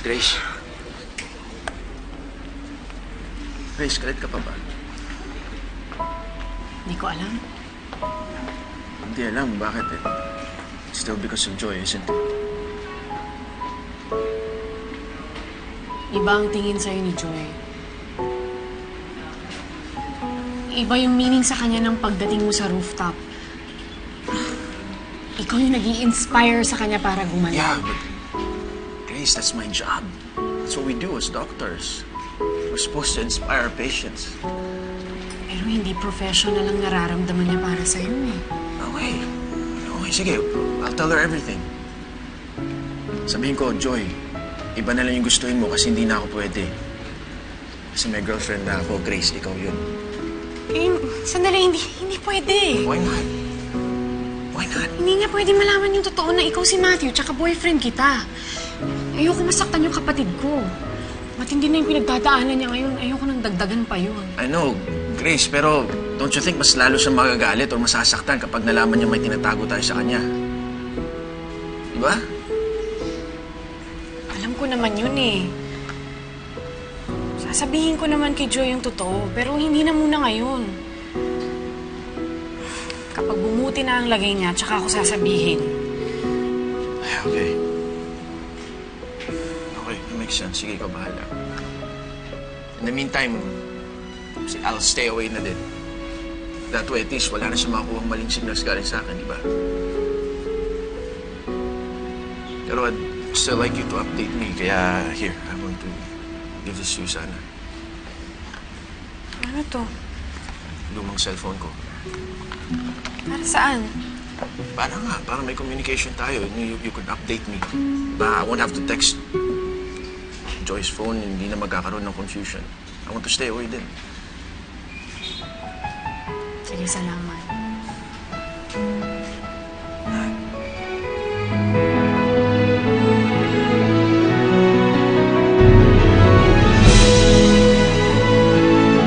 Grace. Grace, galit ka pa ba? Hindi ko alam. Hindi alam. Bakit eh? It's still because of Joy, isn't it? Iba ang tingin sa'yo ni Joy. Iba yung meaning sa kanya ng pagdating mo sa rooftop. Ikaw yung nag-i-inspire sa kanya para gumalaw. Yeah, but Grace, that's my job. That's what we do as doctors. We're supposed to inspire our patients. Pero hindi professional ang nararamdaman niya para sa'yo eh. Okay. Okay, sige. I'll tell her everything. Sabihin ko, Joy, iba na lang yung gustuhin mo kasi hindi na ako pwede. Kasi may girlfriend na ako, Grace, ikaw yun. Eh, sandali, hindi pwede. Why not? Why not? Hindi niya pwede malaman yung totoo na ikaw si Matthew tsaka boyfriend kita. Ayoko masaktan yung kapatid ko. Matindi na yung pinagdadaanan niya ngayon. Ayoko nang dagdagan pa yun. I know, Grace, pero don't you think mas lalo siya magagalit o masasaktan kapag nalaman niya may tinatago tayo sa kanya? Diba? Alam ko naman yun eh. Sasabihin ko naman kay Joy yung totoo, pero hindi na muna ngayon. Kapag bumuti na ang lagay niya, tsaka ako sasabihin. Okay. Okay, that makes sense. Sige, ikaw bahala. In the meantime, I'll stay away na din. That way, at least, wala na siya makuha maling signals galing sa akin, di ba? Pero I'd still like you to update me, kaya here, I want to give this to you sana. Ano to? Lumang cellphone ko. Para saan? Para may communication tayo. You could update me. I won't have to text Joy's phone, hindi na magkakaroon ng confusion. I want to stay away din. Sige, salamat.